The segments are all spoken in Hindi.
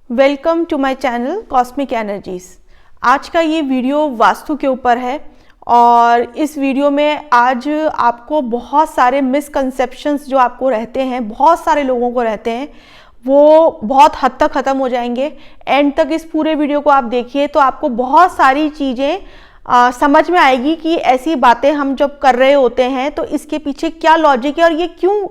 Welcome to my channel cosmic energies. आज का ये वीडियो वास्तु के ऊपर है और इस वीडियो में आज आपको बहुत सारे मिसकंसेप्शंस जो आपको रहते हैं, बहुत सारे लोगों को रहते हैं, वो बहुत हद तक ख़त्म हो जाएंगे। एंड तक इस पूरे वीडियो को आप देखिए तो आपको बहुत सारी चीज़ें समझ में आएगी कि ऐसी बातें हम जब कर रहे होते हैं तो इसके पीछे क्या लॉजिक है और ये क्यों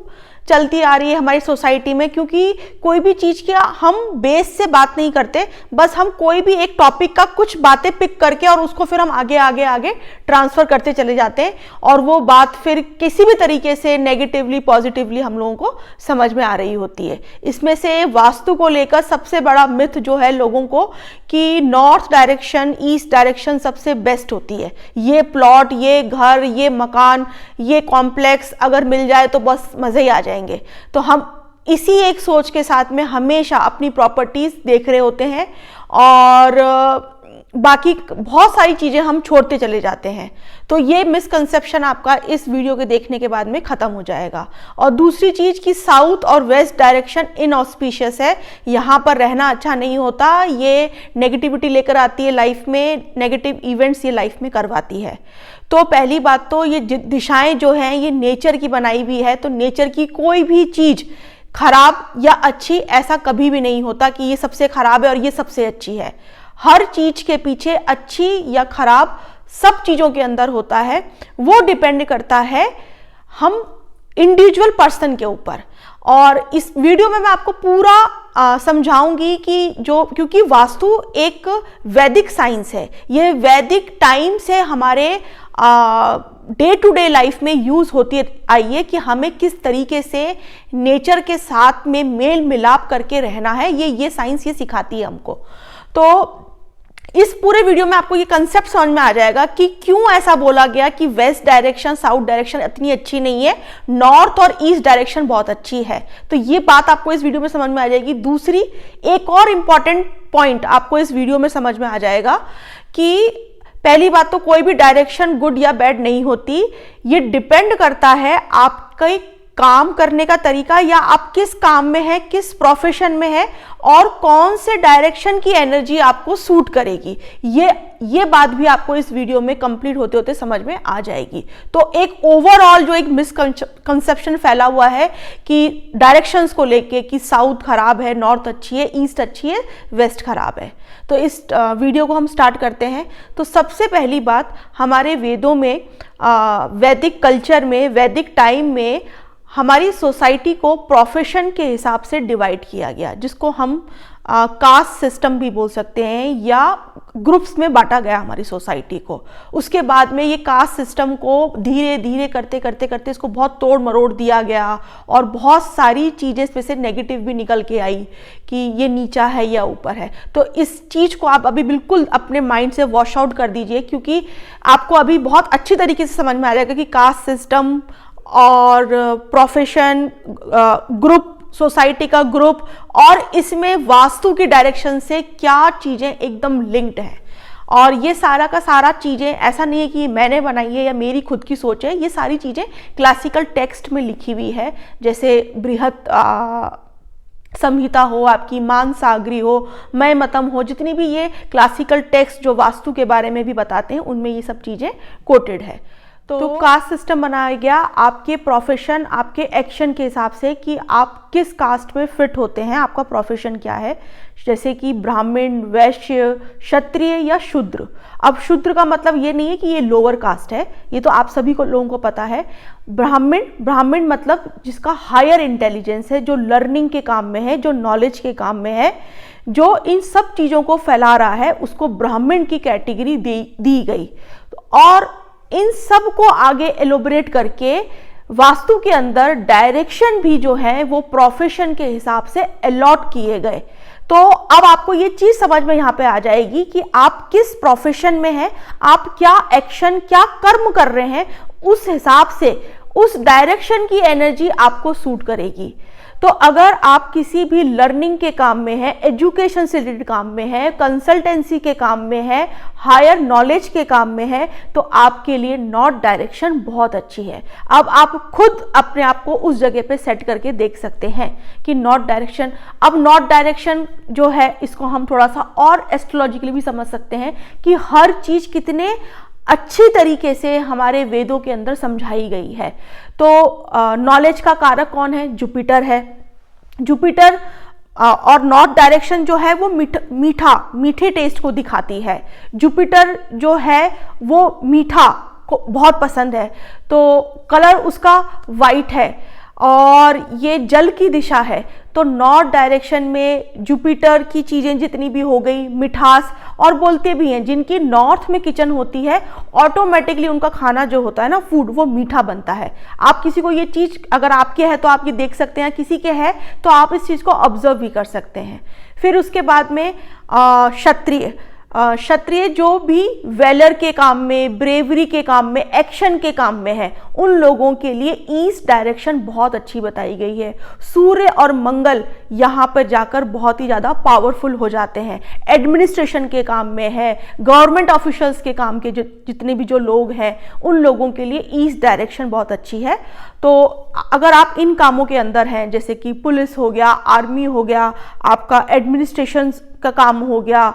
चलती आ रही है हमारी सोसाइटी में। क्योंकि कोई भी चीज़ की हम बेस से बात नहीं करते, बस हम कोई भी एक टॉपिक का कुछ बातें पिक करके और उसको फिर हम आगे आगे आगे ट्रांसफ़र करते चले जाते हैं और वो बात फिर किसी भी तरीके से नेगेटिवली पॉजिटिवली हम लोगों को समझ में आ रही होती है। इसमें से वास्तु को लेकर सबसे बड़ा मिथ जो है लोगों को कि नॉर्थ डायरेक्शन, ईस्ट डायरेक्शन सबसे बेस्ट होती है। ये प्लॉट, ये घर, ये मकान, ये कॉम्प्लेक्स अगर मिल जाए तो बस मज़े ही आ जाएंगे। तो हम इसी एक सोच के साथ में हमेशा अपनी प्रॉपर्टीज देख रहे होते हैं और बाकी बहुत सारी चीज़ें हम छोड़ते चले जाते हैं। तो ये मिसकंसेप्शन आपका इस वीडियो के देखने के बाद में ख़त्म हो जाएगा। और दूसरी चीज़ कि साउथ और वेस्ट डायरेक्शन इनऑस्पिशियस है, यहाँ पर रहना अच्छा नहीं होता, ये नेगेटिविटी लेकर आती है लाइफ में, नेगेटिव इवेंट्स ये लाइफ में करवाती है। तो पहली बात तो ये दिशाएं जो हैं ये नेचर की बनाई हुई है, तो नेचर की कोई भी चीज़ खराब या अच्छी ऐसा कभी भी नहीं होता कि ये सबसे खराब है और ये सबसे अच्छी है। हर चीज के पीछे अच्छी या खराब सब चीजों के अंदर होता है, वो डिपेंड करता है हम इंडिविजुअल पर्सन के ऊपर। और इस वीडियो में मैं आपको पूरा समझाऊंगी कि क्योंकि वास्तु एक वैदिक साइंस है, ये वैदिक टाइम से हमारे डे टू डे लाइफ में यूज होती आई है कि हमें किस तरीके से नेचर के साथ में मेल मिलाप करके रहना है। ये साइंस ये सिखाती है हमको। तो इस पूरे वीडियो में आपको ये कंसेप्ट समझ में आ जाएगा कि क्यों ऐसा बोला गया कि वेस्ट डायरेक्शन, साउथ डायरेक्शन इतनी अच्छी नहीं है, नॉर्थ और ईस्ट डायरेक्शन बहुत अच्छी है। तो ये बात आपको इस वीडियो में समझ में आ जाएगी। दूसरी एक और इंपॉर्टेंट पॉइंट आपको इस वीडियो में समझ में आ जाएगा कि पहली बात तो कोई भी डायरेक्शन गुड या बैड नहीं होती, ये डिपेंड करता है आपके काम करने का तरीका या आप किस काम में है, किस प्रोफेशन में है और कौन से डायरेक्शन की एनर्जी आपको सूट करेगी। ये बात भी आपको इस वीडियो में कंप्लीट होते होते समझ में आ जाएगी। तो एक ओवरऑल जो एक मिसकंसेप्शन फैला हुआ है कि डायरेक्शंस को लेके कि साउथ खराब है, नॉर्थ अच्छी है, ईस्ट अच्छी है, वेस्ट खराब है। तो इस वीडियो को हम स्टार्ट करते हैं। तो सबसे पहली बात, हमारे वेदों में, वैदिक कल्चर में, वैदिक टाइम में हमारी सोसाइटी को प्रोफेशन के हिसाब से डिवाइड किया गया, जिसको हम कास्ट सिस्टम भी बोल सकते हैं, या ग्रुप्स में बांटा गया हमारी सोसाइटी को। उसके बाद में ये कास्ट सिस्टम को धीरे धीरे करते करते करते इसको बहुत तोड़ मरोड़ दिया गया और बहुत सारी चीज़ें इसमें से नेगेटिव भी निकल के आई कि ये नीचा है या ऊपर है। तो इस चीज़ को आप अभी बिल्कुल अपने माइंड से वॉश आउट कर दीजिए, क्योंकि आपको अभी बहुत अच्छी तरीके से समझ में आ जाएगा कि कास्ट सिस्टम और प्रोफेशन, ग्रुप, सोसाइटी का ग्रुप और इसमें वास्तु की डायरेक्शन से क्या चीज़ें एकदम लिंक्ड हैं। और ये सारा का सारा चीज़ें ऐसा नहीं है कि मैंने बनाई है या मेरी खुद की सोच है, ये सारी चीज़ें क्लासिकल टेक्स्ट में लिखी हुई है। जैसे बृहत संहिता हो, आपकी मानसागरी हो, मयमतम हो, जितनी भी ये क्लासिकल टेक्स्ट जो वास्तु के बारे में भी बताते हैं उनमें ये सब चीज़ें कोटेड है। तो कास्ट सिस्टम बनाया गया आपके प्रोफेशन, आपके एक्शन के हिसाब से कि आप किस कास्ट में फिट होते हैं, आपका प्रोफेशन क्या है। जैसे कि ब्राह्मण, वैश्य, क्षत्रिय या शूद्र। अब शूद्र का मतलब ये नहीं है कि ये लोअर कास्ट है, ये तो आप सभी को लोगों को पता है। ब्राह्मण मतलब जिसका हायर इंटेलिजेंस है, जो लर्निंग के काम में है, जो नॉलेज के काम में है, जो इन सब चीज़ों को फैला रहा है, उसको ब्राह्मण की कैटेगरी दी गई। और इन सब को आगे एलोबरेट करके वास्तु के अंदर डायरेक्शन भी जो है वो प्रोफेशन के हिसाब से अलॉट किए गए। तो अब आपको ये चीज समझ में यहाँ पे आ जाएगी कि आप किस प्रोफेशन में हैं, आप क्या एक्शन, क्या कर्म कर रहे हैं, उस हिसाब से उस डायरेक्शन की एनर्जी आपको सूट करेगी। तो अगर आप किसी भी लर्निंग के काम में है, एजुकेशन से रिलेटेड काम में है, कंसल्टेंसी के काम में है, हायर नॉलेज के काम में है, तो आपके लिए नॉर्थ डायरेक्शन बहुत अच्छी है। अब आप खुद अपने आप को उस जगह पे सेट करके देख सकते हैं कि नॉर्थ डायरेक्शन, अब नॉर्थ डायरेक्शन जो है इसको हम थोड़ा सा और एस्ट्रोलॉजिकली भी समझ सकते हैं कि हर चीज कितने अच्छी तरीके से हमारे वेदों के अंदर समझाई गई है। तो नॉलेज का कारक कौन है? जुपिटर है। जुपिटर और नॉर्थ डायरेक्शन जो है वो मीठे टेस्ट को दिखाती है। जुपिटर जो है वो मीठा को बहुत पसंद है, तो कलर उसका वाइट है और ये जल की दिशा है। तो नॉर्थ डायरेक्शन में जुपिटर की चीजें जितनी भी हो गई, मिठास, और बोलते भी हैं जिनकी नॉर्थ में किचन होती है ऑटोमेटिकली उनका खाना जो होता है ना, फूड, वो मीठा बनता है। आप किसी को ये चीज अगर आपके है तो आप ये देख सकते हैं, किसी के है तो आप इस चीज को ऑब्जर्व भी कर सकते हैं। फिर उसके बाद में क्षत्रिय जो भी वेलर के काम में, ब्रेवरी के काम में, एक्शन के काम में है, उन लोगों के लिए ईस्ट डायरेक्शन बहुत अच्छी बताई गई है। सूर्य और मंगल यहाँ पर जाकर बहुत ही ज़्यादा पावरफुल हो जाते हैं। एडमिनिस्ट्रेशन के काम में है, गवर्नमेंट ऑफिशियल्स के काम के जितने भी जो लोग हैं, उन लोगों के लिए ईस्ट डायरेक्शन बहुत अच्छी है। तो अगर आप इन कामों के अंदर हैं, जैसे कि पुलिस हो गया, आर्मी हो गया, आपका एडमिनिस्ट्रेशन का काम हो गया,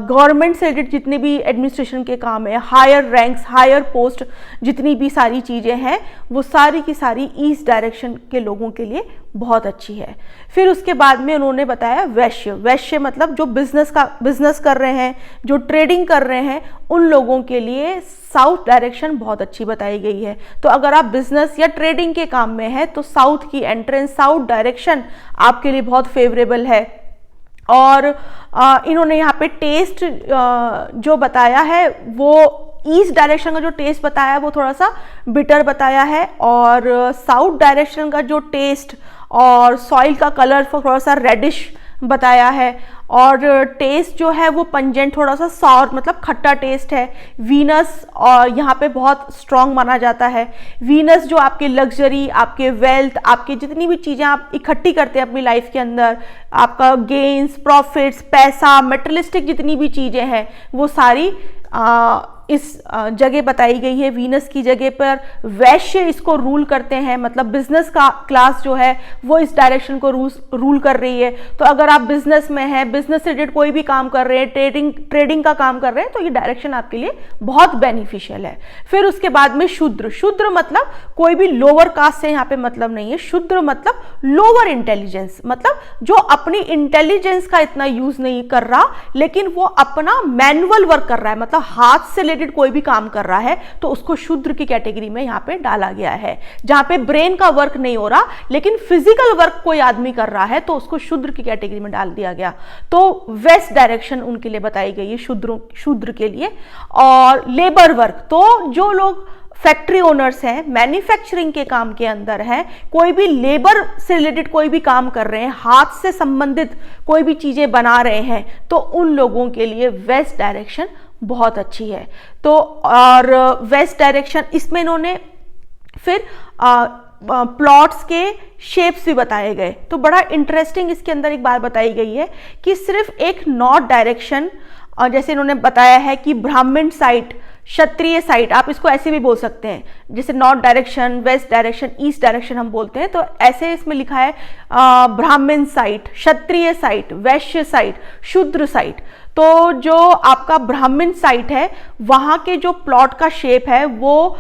गवर्नमेंट से रिलेटेड जितने भी एडमिनिस्ट्रेशन के काम है, हायर रैंक्स, हायर पोस्ट, जितनी भी सारी चीज़ें हैं, वो सारी की सारी ईस्ट डायरेक्शन के लोगों के लिए बहुत अच्छी है। फिर उसके बाद में उन्होंने बताया वैश्य। वैश्य मतलब जो बिजनेस कर रहे हैं, जो ट्रेडिंग कर रहे हैं, उन लोगों के लिए साउथ डायरेक्शन बहुत अच्छी बताई गई है। तो अगर आप बिजनेस या ट्रेडिंग के काम में है तो साउथ की एंट्रेंस, साउथ डायरेक्शन आपके लिए बहुत फेवरेबल है। और इन्होंने यहाँ पे टेस्ट जो बताया है, वो ईस्ट डायरेक्शन का जो टेस्ट बताया है वो थोड़ा सा बिटर बताया है, और साउथ डायरेक्शन का जो टेस्ट और सॉइल का कलर थोड़ा सा रेडिश बताया है, और टेस्ट जो है वो पंजेंट, थोड़ा सा सॉर मतलब खट्टा टेस्ट है। वीनस और यहाँ पे बहुत स्ट्रॉन्ग माना जाता है। वीनस जो आपके लग्जरी, आपके वेल्थ, आपके जितनी भी चीज़ें आप इकट्ठी करते हैं अपनी लाइफ के अंदर, आपका गेन्स, प्रॉफिट्स, पैसा, मेटेरियलिस्टिक जितनी भी चीज़ें हैं, वो सारी इस जगह बताई गई है। वीनस की जगह पर वैश्य इसको रूल करते हैं, मतलब बिजनेस का क्लास जो है वो इस डायरेक्शन को रूल कर रही है। तो अगर आप बिजनेस में हैं, बिजनेस से रिलेटेड कोई भी काम कर रहे हैं, ट्रेडिंग का काम कर रहे हैं, तो ये डायरेक्शन आपके लिए बहुत बेनिफिशियल है। फिर उसके बाद में शूद्र। शूद्र मतलब कोई भी लोअर कास्ट से यहाँ पे मतलब नहीं है। शूद्र मतलब लोअर इंटेलिजेंस, मतलब जो अपनी इंटेलिजेंस का इतना यूज नहीं कर रहा, लेकिन वो अपना मैनुअल वर्क कर रहा है, मतलब हाथ से कोई भी काम कर रहा है, तो उसको शूद्र की कैटेगरी में यहां पे डाला गया है। जहां पे ब्रेन का वर्क नहीं हो रहा लेकिन फिजिकल वर्क कोई आदमी कर रहा है, तो उसको शूद्र की कैटेगरी में डाल दिया गया। तो वेस्ट डायरेक्शन उनके लिए बताई गई है शूद्र के लिए। और लेबर वर्क, तो जो लोग फैक्ट्री ओनर्स हैं, मैन्युफैक्चरिंग के काम के अंदर हैं, कोई भी लेबर से रिलेटेड कोई भी काम कर रहे हैं, हाथ से संबंधित कोई भी चीजें बना रहे हैं, तो उन लोगों के लिए वेस्ट डायरेक्शन बहुत अच्छी है। तो और वेस्ट डायरेक्शन इसमें इन्होंने फिर प्लॉट्स के शेप्स भी बताए गए। तो बड़ा इंटरेस्टिंग इसके अंदर एक बात बताई गई है कि सिर्फ एक नॉर्थ डायरेक्शन, और जैसे इन्होंने बताया है कि ब्राह्मण साइट, क्षत्रिय साइट, आप इसको ऐसे भी बोल सकते हैं, जैसे north direction, west direction, east direction हम बोलते हैं, तो ऐसे इसमें लिखा है ब्राह्मण साइट, क्षत्रिय साइट, वैश्य साइट, शूद्र साइट। तो जो आपका ब्राह्मण साइट है, वहां के जो प्लॉट का शेप है वो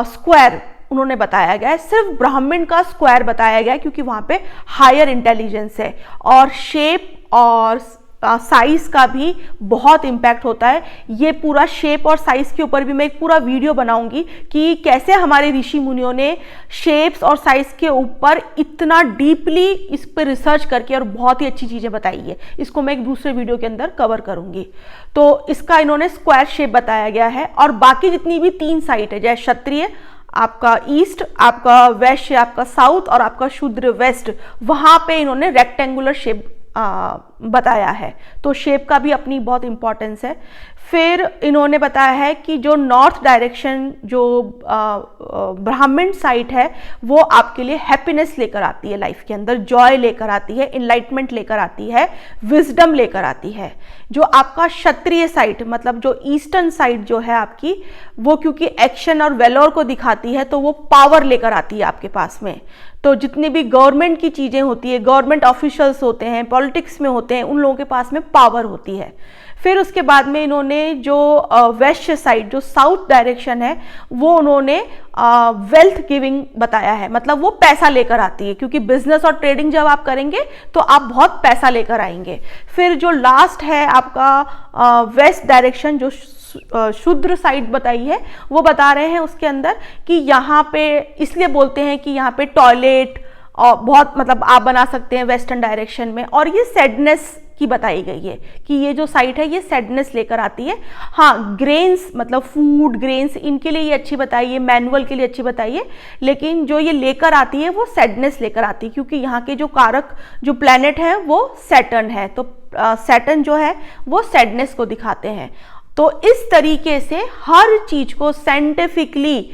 स्क्वायर उन्होंने बताया गया है। सिर्फ ब्राह्मण का स्क्वायर बताया गया है क्योंकि वहां पे हायर इंटेलिजेंस है, और शेप और साइज का भी बहुत इंपैक्ट होता है। ये पूरा शेप और साइज के ऊपर भी मैं एक पूरा वीडियो बनाऊंगी कि कैसे हमारे ऋषि मुनियों ने शेप्स और साइज के ऊपर इतना डीपली इस पर रिसर्च करके और बहुत ही अच्छी चीजें बताई है। इसको मैं एक दूसरे वीडियो के अंदर कवर करूंगी। तो इसका इन्होंने स्क्वायर शेप बताया गया है, और बाकी जितनी भी 3 साइट है, जैसे क्षत्रिय आपका ईस्ट, आपका वैश्य आपका साउथ, और आपका शूद्र वेस्ट, वहां पे इन्होंने रेक्टेंगुलर शेप बताया है। तो शेप का भी अपनी बहुत इंपॉर्टेंस है। फिर इन्होंने बताया है कि जो नॉर्थ डायरेक्शन, जो ब्राह्मण साइड है, वो आपके लिए हैप्पीनेस लेकर आती है, लाइफ के अंदर जॉय लेकर आती है, इनलाइटमेंट लेकर आती है, विजडम लेकर आती है। जो आपका क्षत्रिय साइड, मतलब जो ईस्टर्न साइड जो है आपकी, वो क्योंकि एक्शन और वेलोर को दिखाती है, तो वो पावर लेकर आती है आपके पास में। तो जितनी भी गवर्नमेंट की चीज़ें होती है, गवर्नमेंट ऑफिशियल्स होते हैं, पॉलिटिक्स में होते हैं, उन लोगों के पास में पावर होती है। फिर उसके बाद में इन्होंने जो वेस्ट साइड, जो साउथ डायरेक्शन है, वो उन्होंने वेल्थ गिविंग बताया है, मतलब वो पैसा लेकर आती है, क्योंकि बिजनेस और ट्रेडिंग जब आप करेंगे तो आप बहुत पैसा लेकर आएंगे। फिर जो लास्ट है आपका वेस्ट डायरेक्शन, जो शूद्र साइड बताई है, वो बता रहे हैं उसके अंदर कि यहाँ पे इसलिए बोलते हैं कि यहाँ पे टॉयलेट और बहुत, मतलब आप बना सकते हैं वेस्टर्न डायरेक्शन में। और ये सैडनेस की बताई गई है कि ये जो साइड है ये सैडनेस लेकर आती है। हाँ, ग्रेन्स, मतलब फूड ग्रेन्स, इनके लिए ये अच्छी बताई है, मैनुअल के लिए अच्छी बताई है, लेकिन जो ये लेकर आती है वो सैडनेस लेकर आती है, क्योंकि यहाँ के जो कारक, जो प्लैनेट है वो सैटर्न है। तो सैटर्न जो है वो सैडनेस को दिखाते हैं। तो इस तरीके से हर चीज को साइंटिफिकली,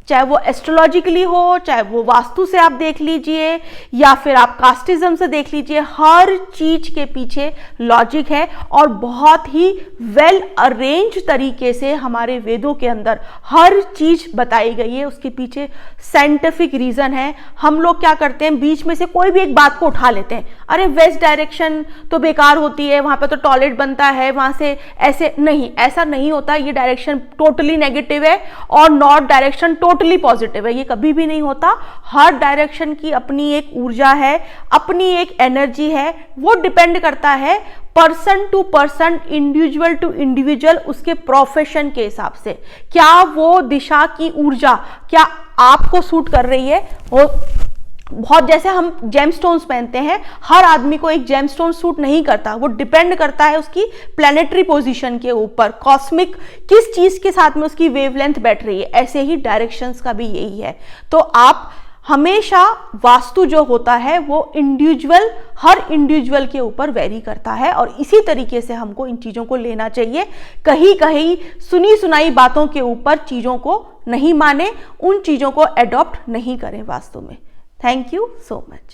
चाहे वो एस्ट्रोलॉजिकली हो, चाहे वो वास्तु से आप देख लीजिए, या फिर आप कास्टिज्म से देख लीजिए, हर चीज के पीछे लॉजिक है और बहुत ही वेल अरेंज तरीके से हमारे वेदों के अंदर हर चीज बताई गई है। उसके पीछे साइंटिफिक रीजन है। हम लोग क्या करते हैं, बीच में से कोई भी एक बात को उठा लेते हैं, अरे वेस्ट डायरेक्शन तो बेकार होती है, वहां पर तो टॉयलेट बनता है, वहां से ऐसे नहीं, ऐसा नहीं होता। ये डायरेक्शन टोटली नेगेटिव है और नॉर्थ डायरेक्शन टोटली पॉजिटिव है, ये कभी भी नहीं होता। हर डायरेक्शन की अपनी एक ऊर्जा है, अपनी एक एनर्जी है। वो डिपेंड करता है person to person, individual to individual, उसके प्रोफेशन के हिसाब से, क्या वो दिशा की ऊर्जा क्या आपको सूट कर रही है। वो बहुत, जैसे हम जेमस्टोन्स पहनते हैं, हर आदमी को एक जेमस्टोन सूट नहीं करता, वो डिपेंड करता है उसकी प्लैनेटरी पोजीशन के ऊपर, कॉस्मिक किस चीज के साथ में उसकी वेवलेंथ बैठ रही है। ऐसे ही डायरेक्शंस का भी यही है। तो आप हमेशा, वास्तु जो होता है वो इंडिविजुअल, हर इंडिविजुअल के ऊपर वेरी करता है, और इसी तरीके से हमको इन चीजों को लेना चाहिए। कहीं कहीं सुनी सुनाई बातों के ऊपर चीजों को नहीं माने, उन चीजों को एडॉप्ट नहीं करें वास्तु में। Thank you so much.